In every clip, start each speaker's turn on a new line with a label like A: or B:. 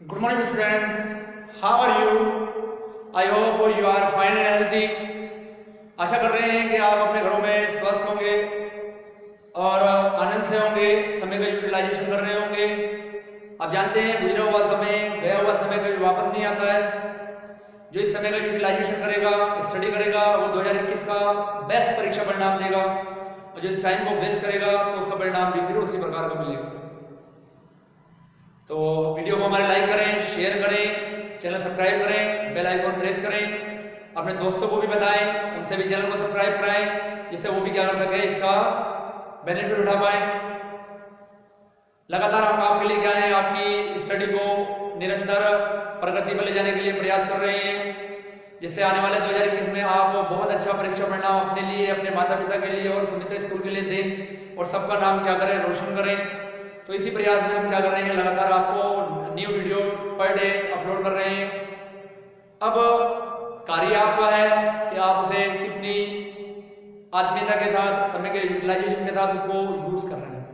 A: Good morning students, how are you? I hope you are fine and healthy. आशा कर रहे हैं कि आप अपने घरों में स्वस्थ होंगे और आनंद से होंगे, समय का यूटिलाइजेशन कर रहे होंगे। आप जानते हैं गुजरा हुआ समय, गया हुआ समय कभी वापस नहीं आता है। जो इस समय का यूटिलाइजेशन करेगा, स्टडी करेगा, वो 2021 का बेस्ट परीक्षा परिणाम देगा और जो इस टाइम को वेस्ट करेगा तो उसका परिणाम भी फिर उसी प्रकार का मिलेगा। तो वीडियो को हमारे लाइक करें, शेयर करें, चैनल सब्सक्राइब करें, बेल आइकॉन प्रेस करें, अपने दोस्तों को भी बताएं, उनसे भी चैनल को सब्सक्राइब कराएं, जिससे वो भी क्या कर सके, इसका बेनिफिट उठा पाए। लगातार हम आपके लिए क्या है, आपकी स्टडी को निरंतर प्रगति पर ले जाने के लिए प्रयास कर रहे हैं, जिससे आने वाले 2021 में आप बहुत अच्छा परीक्षा परिणाम अपने लिए, अपने माता पिता के लिए और सुनीता स्कूल के लिए दें और सबका नाम क्या करें, रोशन करें। तो इसी प्रयास में हम क्या कर रहे हैं, लगातार आपको new video per day upload कर रहे हैं। अब कार्य आपका है कि आप उसे कितनी आत्मीयता के साथ, समय के यूटिलाइजेशन के साथ उसको यूज कर रहे हैं।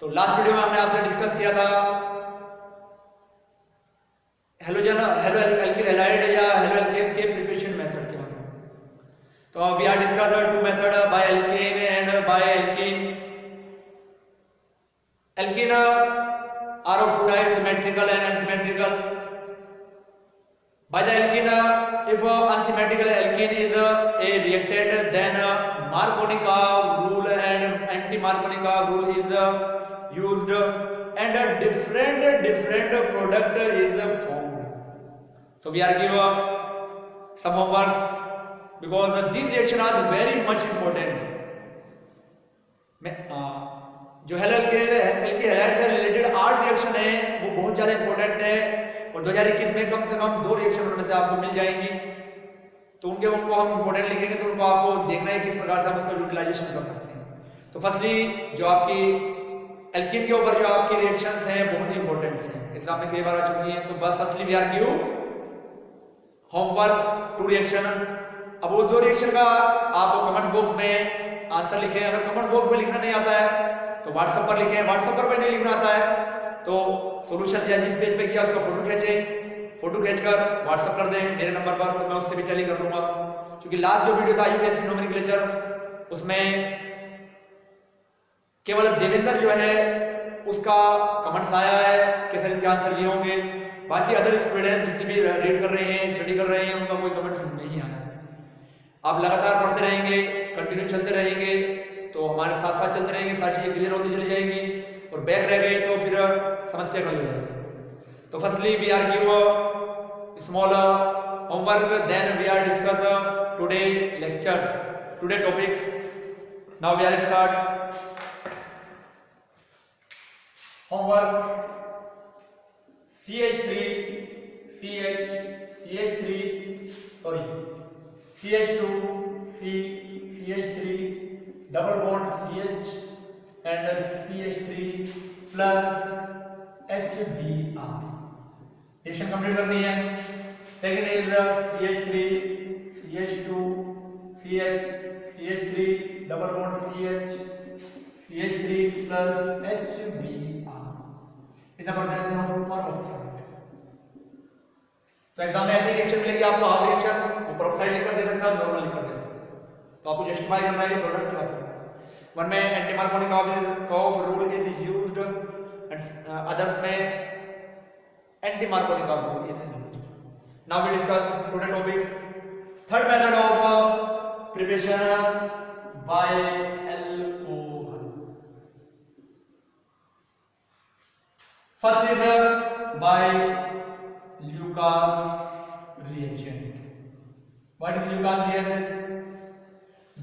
A: तो लास्ट वीडियो में हमने आपसे डिस्कस किया था हेलो एल्किल हैलाइड या हेलो एल्केन्स के प्रिपरेशन मेथड के बारे में। तो we are discuss two method by alkane and by alkene. Alkene are of two types, symmetrical and unsymmetrical. By the alkene, if unsymmetrical alkene is a reactant, then Markovnikov rule and anti-Markovnikov rule is used, and a different product is formed. So we are given some homework because these reactions are very much important. जो alkyl halide से related 8 reaction है वो बहुत ज्यादा important है और 2021 में कम से कम 2 रिएक्शन उनमें से आपको मिल जाएंगी। तो उनको हम इंपॉर्टेंट लिखेंगे तो उनको आपको देखना है किस प्रकार से हम उसका यूटिलाइजेशन कर सकते हैं। तो फर्स्टली जो आपकी एल्कीन के ऊपर जो आपकी रिएक्शंस हैं बहुत ही इंपॉर्टेंट हैं, एग्जाम में कई बार आ चुकी हैं। तो बस firstly we are give homework 2 reaction. अब वो 2 रिएक्शन का आप कमेंट बॉक्स में आंसर लिखें। अगर कमेंट बॉक्स में लिखना नहीं आता है तो व्हाट्सएप पर लिखें। व्हाट्सएप पर नहीं लिखना आता है तो सॉल्यूशन या जिस पेज पे किया उसका फोटो खींचें, फोटो खींचकर व्हाट्सएप कर दें मेरे नंबर पर, तो मैं उससे भी टैली कर लूंगा। क्योंकि लास्ट जो वीडियो था यूपीएससी नोमेनक्लेचर, उसमें केवल देवेंद्र जो है उसका कमेंट्स आया है कि सर इनके आंसर ये होंगे, बाकी अदर स्टूडेंट्स जितने भी रीड कर रहे हैं, स्टडी कर रहे हैं, उनका कोई कमेंट्स नहीं आया। आप लगातार पढ़ते रहेंगे, कंटिन्यू चलते रहेंगे तो हमारे साथ साथ चलते रहेंगे, सारी चीजें क्लियर होती चली जाएंगी और बैक रह गए तो फिर समस्या खड़ी हो जाएगी। तो firstly we are give small homework, then we are discuss today lecture, today topics. Now we are start homework. CH2 CH3 double bond CH and CH3 plus HBr। Reaction complete करनी है। Second is CH3 CH2 CH3 double bond CH CH3 plus HBr in the presence of peroxide। तो exam में ऐसी reaction मिलेगी आपको, half reaction peroxide लिखकर दे सकता है, नॉर्मल लिखकर दे सकता है। तो आपको जस्टिफाई करना है कि प्रोडक्ट क्या है। वन में anti Markovnikov rule is used and others में anti Markovnikov rule is used. Now we discuss today topics. Third method of preparation by alcohol. First is by Lucas reagent. What is Lucas reagent?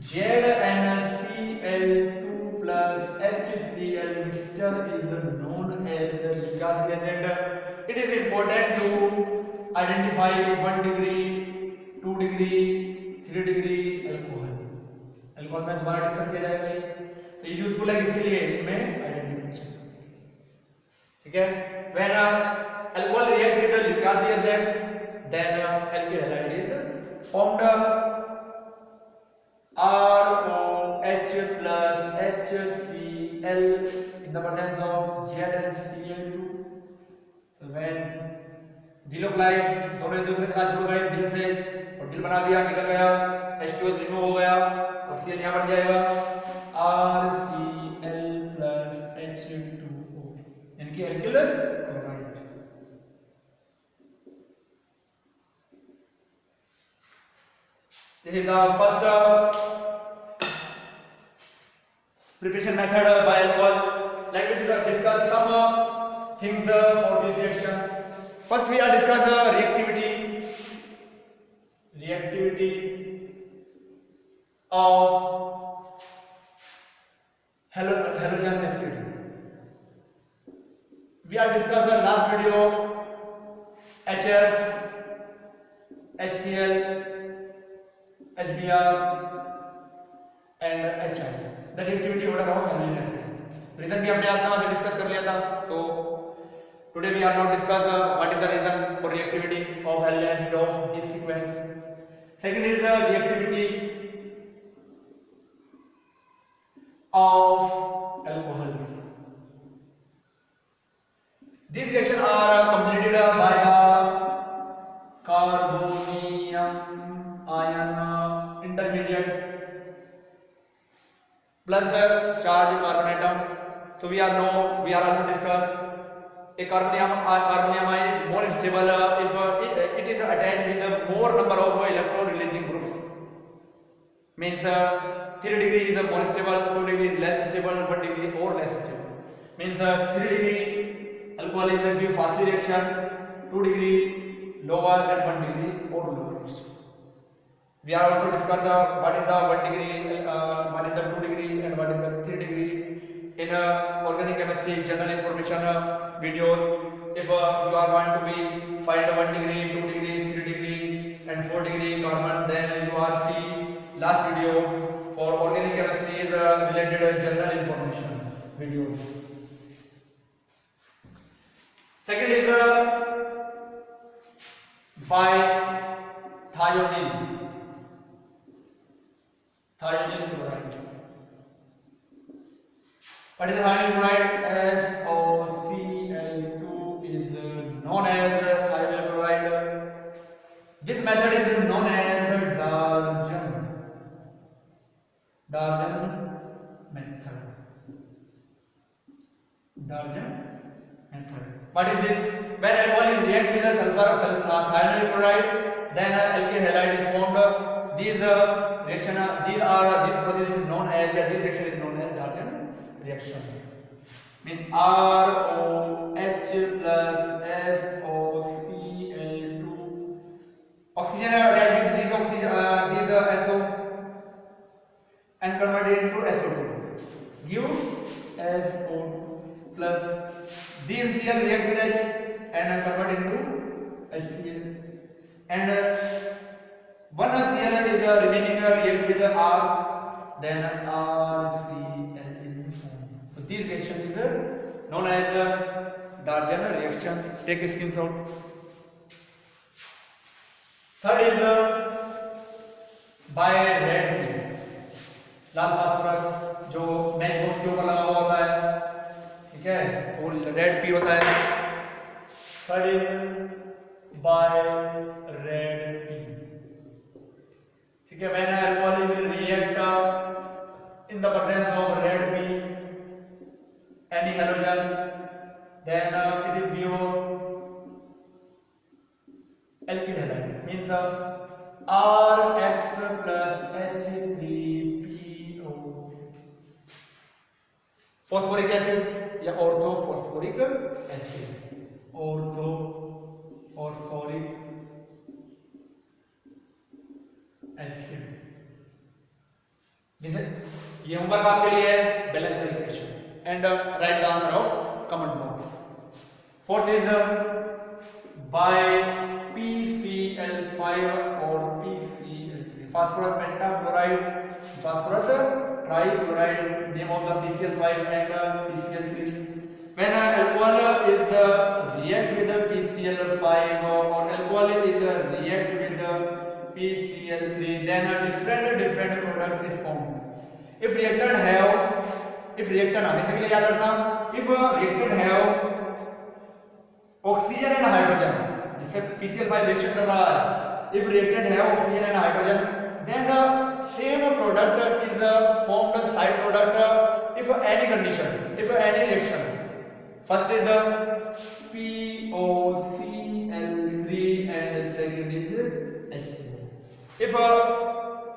A: ZnCl2 plus HCl mixture is known as Lucas reagent. It is important to identify 1 degree, 2 degree, 3 degree alcohol. Alcohol में दोबारा discuss किया जाएगा। तो ये useful है किसके लिए, इनमें आइडेंटिफिकेशन। ठीक है, when alcohol reacts with the Lucas reagent, then alkyl halide is formed। ROH plus HCl in the presence of ZnCl2 when delocalise दोनों एक दूसरे के साथ जुड़ गए दिल से और दिल बना दिया, निकल गया, H2S रिमूव हो गया और Cl यहाँ बन जाएगा RCl plus H2O यानी कि alkyl chloride. This is the first preparation method by alcohol. Let us discuss some things for this reaction. First we are discuss reactivity of halogen acid. We are discuss the last video HF, HCl, HBr and HI, the reactivity order of halogen acid. Reason भी हमने आपसे वहां से discuss कर लिया था. So today we are not discuss what is the reason for reactivity of halogen acid of this sequence. Second is the reactivity of alcohols. These reactions are completed by the carbonium ion intermediate plus charge carbon atom. So we are also discuss a carbonium ion is more stable if it is attached with a more number of electron releasing groups. Means 3 degree is more stable, 2 degree is less stable, 1 degree or less stable. Means 3 degree alcohol is a give fast reaction, 2 degree lower and 1 degree or lower reaction. We are also discuss what is the 1 degree, what is the 2 degree and what is the 3 degree in organic chemistry general information videos. If you are want to be find 1 degree, 2 degree, 3 degree and 4 degree carbon, then you are see last video for organic chemistry is related general information videos. Second is by thionyl chloride. What is the thionyl chloride? SOCl2 is known as thionyl chloride. This method is known as Darjan method. What is this? When alcohol is react with the sulfur thionyl chloride, then alkyl halide is formed. This process is known as this reaction is known as Darjan reaction. Means ROH plus SOCl2. Oxygen attached with these SO and converted into SO2. Give SO2 plus these Cl react with H and convert into HCl. And one Cl is remaining react with R, then RCl is formed. So this reaction is known as Darjan reaction. Take a screenshot. Third is by red tea. Lal phosphorus जो match box के ऊपर लगा हुआ होता है, ठीक है, वो रेड पी होता है. Third is by red T. ठीक है, when alcohol is react in the presence of red P any halogen, then it is given alkyl halide. Means RX plus H3PO. Phosphoric acid या orthophosphoric acid. Orthophosphoric acid. ये homework आपके लिए है, balance equation and write the answer of comment box. Fourth is by PCl5 or PCl3. Phosphorus pentachloride, phosphorus trichloride, name of the PCl5 and PCl3. When alcohol is react with the PCl5 or alcohol is react with the PCl3, then a different product is formed. If reactant हमेशा के लिए याद रखना, if reactant have oxygen and hydrogen, जिससे PCl5 reaction कर रहा है, if reactant है oxygen and hydrogen, then the same product is formed side product if any condition, if any reaction. First is the POCl3 and second is HCl. If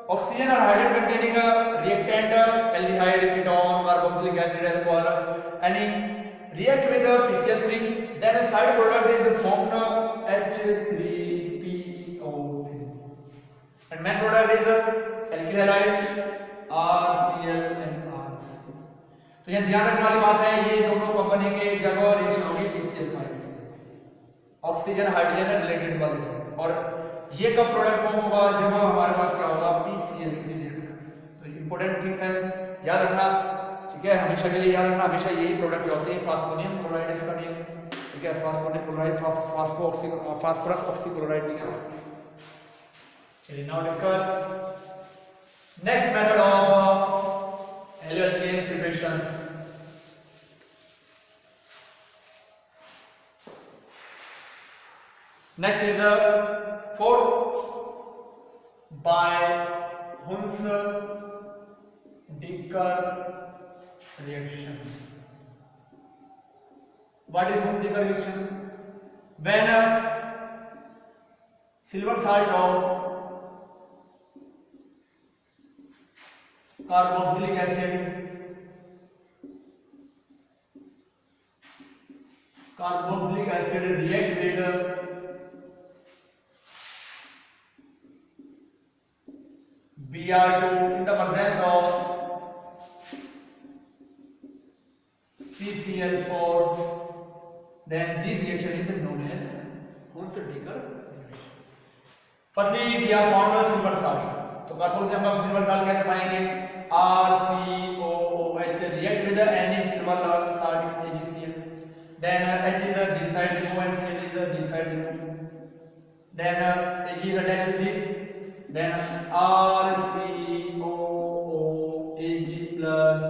A: oxygen or hydrogen containing a reactant, aldehyde, ketone, carboxylic acid, alcohol, any react with PCl3, then a side product is formed H3PO3, and main product is alkyl halides RCl and RC. तो यहाँ ध्यान रखने वाली बात है, ये दोनों company के जब रिएक्शन होगी PCl5 से ऑक्सीजन हाइड्रोजन रिलेटेड वाले से, और ये कब प्रोडक्ट फॉर्म होगा, जब हमारे पास क्या होगा PCl3 रिएक्ट। तो इंपॉर्टेंट थिंग्स है, याद रखना, ठीक है, हमेशा के लिए याद रखना, हमेशा यही प्रोडक्ट होते हैं। फास्फोनियम क्लोराइड इसका नेम, ठीक है, फास्फोनियम क्लोराइड, फास्फोरस ऑक्सीक्लोराइड भी है। चलिए now discuss next method of alkene preparation. Next is the fourth by Hunsdiecker reaction. What is Hunsdiecker reaction? When silver salt of carboxylic acid react with Br2 in the presence of CCl4, then this reaction is known as Hunsdiecker reaction. Firstly, we have found a silver salt. तो carboxylic हम silver salt कैसे पाएंगे? RCOOH react with any silver salt AgCl. Then H is this side remove and Cl is this side remove. Then Ag is attached with this. Then RCOOAg plus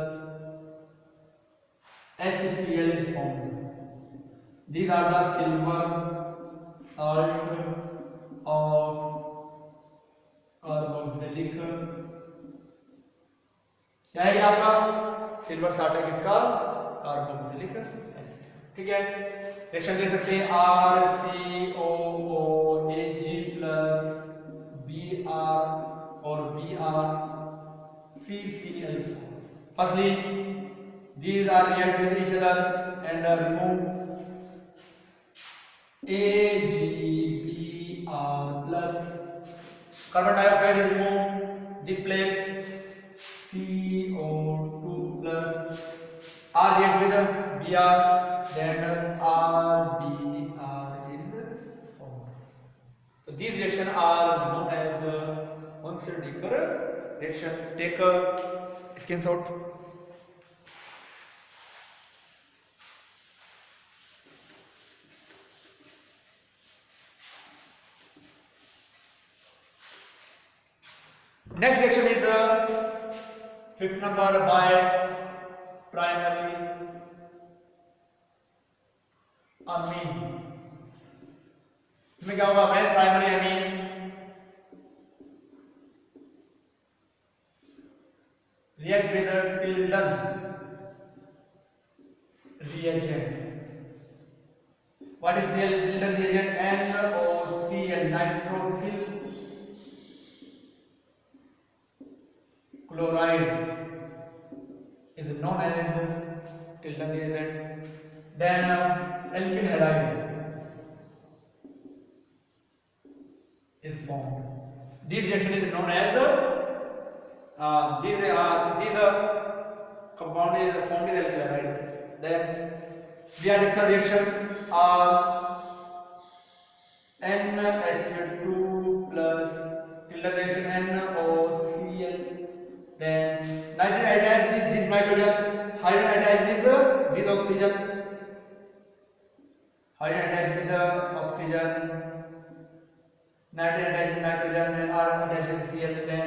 A: HCl is formed. These are the silver salt of carboxylic, क्या है आपका silver salt है किसका? Carboxylic acid, ठीक है। Reaction देख सकते हैं RCOOAg प्लस Br और BrCCl4. Firstly, these are react with each other and remove AgBr plus carbon dioxide is removed. This place CO2 plus R react with Br, then RBr is formed. So these reactions are known as Hunsdiecker reaction. Take a screenshot. Next reaction is the fifth number by primary amine. इसमें क्या होगा? when primary amine react with a Tilden reagent. What is Tilden reagent? NOCl, nitrosyl chloride is known as Tilden reagent. Then alkyl halide is formed. This reaction is known as these compound is formed in alkyl halide. Then we are discussing reaction NH2 plus Tilden reaction NOCl. Then nitrogen attached with this nitrogen, hydrogen attached with this oxygen, hydrogen attached with the oxygen, nitrogen attached with nitrogen, and R attached with Cl. Then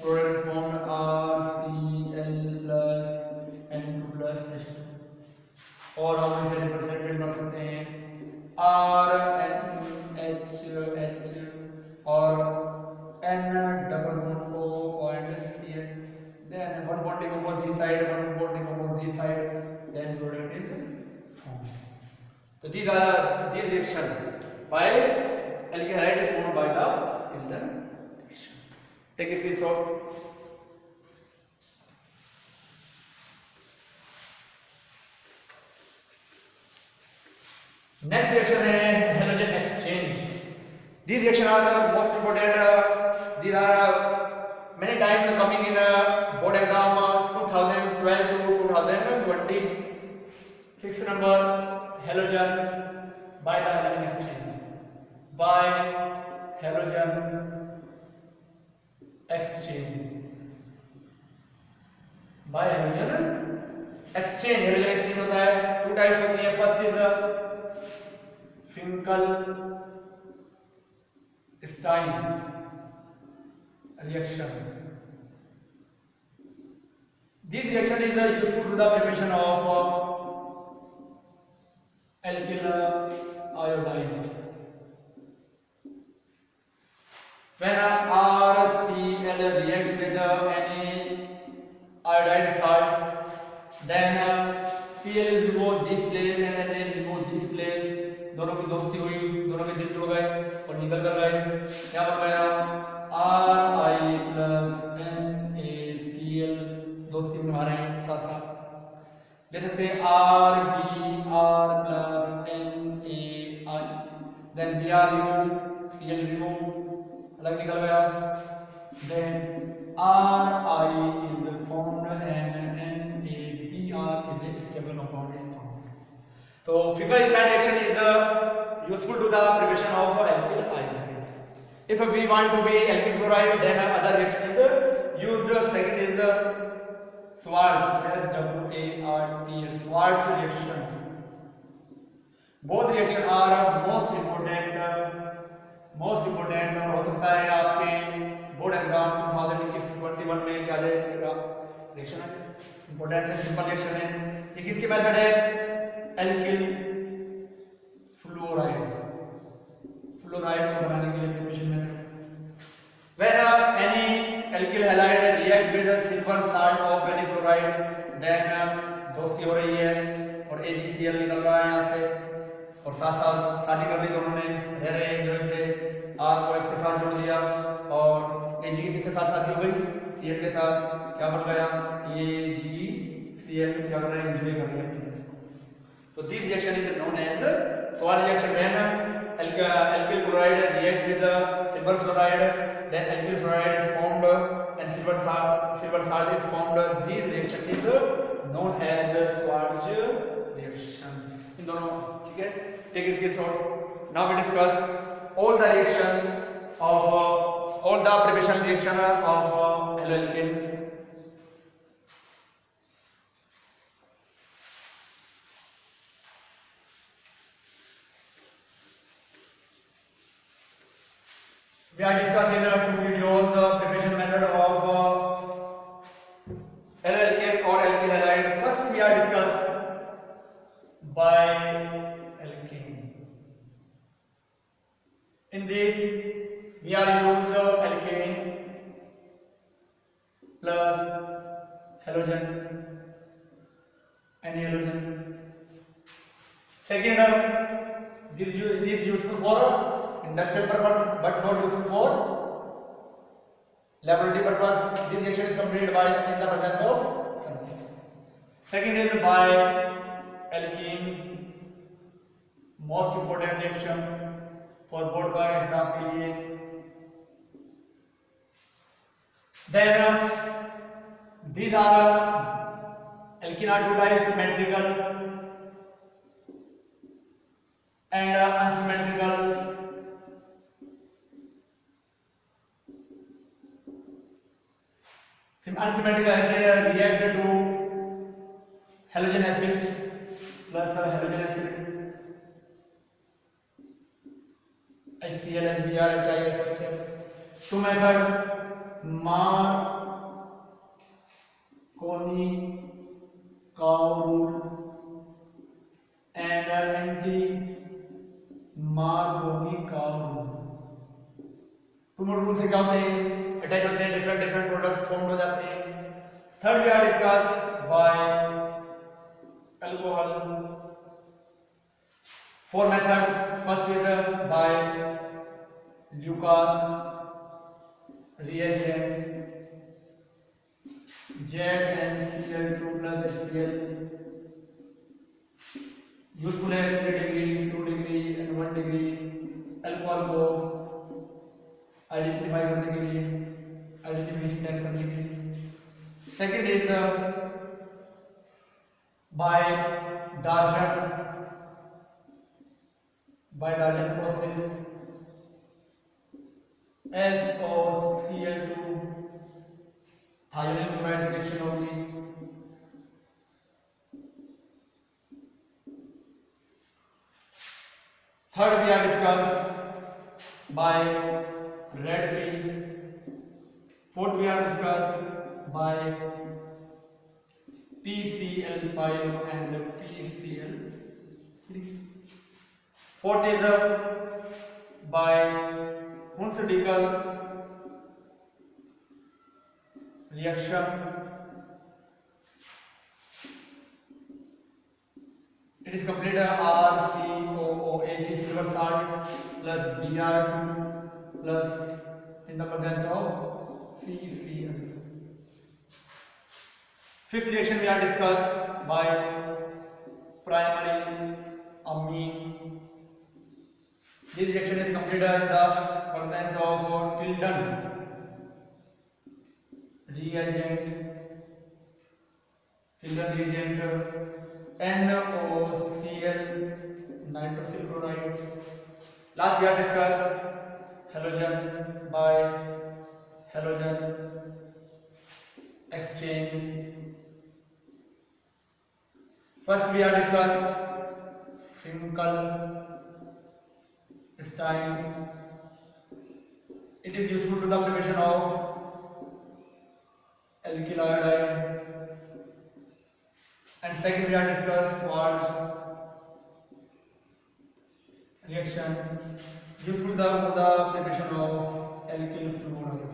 A: product formed RCl plus N2 plus H2. और हम इसे represented कर सकते हैं R N H H or N double bond O and C. Then one bond decompose this side, one bond decompose this side, then product is formed. So these are these reaction by alkyl halide is formed by the Hildon reaction. Take a screenshot. Next reaction is halogen exchange. These reactions are the most important. These are many times coming in board exam 2012 to 2020. Sixth number, halogen by the halogen exchange. By halogen exchange. By halogen exchange. Halogen exchange होता है, two types होती है. First is Finkelstein reaction. This reaction is useful to the preparation of alkyl iodide. When RCl react with any iodide salt, then Cl is removed this place and Na is removed this place. दोनों की दोस्ती हुई, दोनों के दिल जुड़ गए और निकल कर गए. क्या बन गया? Ri plus NaCl दोस्ती में निभा रहे हैं साथ साथ. ले सकते हैं RBr plus NaI. Then Br remove, Cl remove, अलग निकल गया. Then Ri is formed and NaBr is a stable compound is formed. So Finkelstein reaction is useful to the preparation of alkyl iodide. If we want to be alkyl fluoride, then other reaction is used. Second is Schwarz, SWART, Schwarz reaction. Both reaction are most important और हो सकता है आपके board exam 2021 में क्या जाएगा reaction है. Important है, सिंपल रिएक्शन है. ये किसकी मेथड है? alkyl fluoride को बनाने के लिए preparation method. When any alkyl halide react with the silver salt of any fluoride, then दोस्ती हो रही है और AgCl निकल रहा है यहाँ से और साथ साथ शादी कर ली दोनों ने, रह रहे हैं जो से R को H के साथ जोड़ दिया और Ag किसके साथ शादी हो गई? Cl के साथ. क्या बन गया? ये AgCl क्या कर रहे हैं? एंजॉय कर रहे हैं. So this reaction is known as Schwarz reaction. When alkyl chloride react with silver fluoride, then alkyl fluoride is formed and silver salt is formed. This reaction is known as Schwarz reaction. इन दोनों ठीक है. Take a screenshot. Now we discuss all the reaction of all the preparation reaction of haloalkanes. We are discussing two videos preparation method of haloalkane or alkyl halide. First we are discuss by alkane. In this we are use alkane plus halogen, any halogen. Second, this is useful for industrial purpose but not useful for laboratory purpose. This reaction is completed by in the presence of sunlight. Second is by alkene, most important reaction for board का exam के लिए. Then these are alkene are two types, symmetrical and unsymmetrical. Unsymmetrical alkane react to halogen acid plus halogen acid HCl, HBr, HIF, HF. Two method, Marconi Cow rule and anti Markovnikov का rule. To more rule से क्या होते हैं, attach होते हैं, different different products form हो जाते हैं। Third we are discuss by alcohol. Four method, first is by Lucas reagent ZnCl2 plus HCl, useful है 3 degree, 2 degree and 1 degree alcohol को आइडेंटिफाई करने के लिए, आइडेंटिफिकेशन टेस्ट करने के लिए। Second is by Darzens process, SOCl2 thionyl bromide reaction only। Third we are discussed by red peel। Fourth we are discussed by PCl5 and PCl3। Fourth is by Hunsdical reaction। It is complete RCOOH silver salt plus Br2 plus in the presence of CCl। Fifth reaction we are discussed by primary amine। This reaction is completed in the presence of Tilden reagent, NOCl nitrosyl chloride। Last we are discussed halogen by halogen exchange। First we are discussed Finkelstein। It is useful to the preparation of alkyl iodide। And second we are discussed Schwarz reaction, useful to the preparation of alkyl fluoride।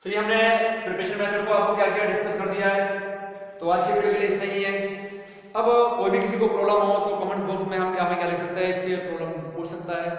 A: तो ये हमने preparation method को आपको क्या क्या discuss कर दिया है। तो आज की वीडियो के लिए इतना ही है। अब कोई भी किसी को प्रॉब्लम हो तो कमेंट्स बॉक्स में हम क्या लिख सकते हैं, इसके प्रॉब्लम पूछ सकता है।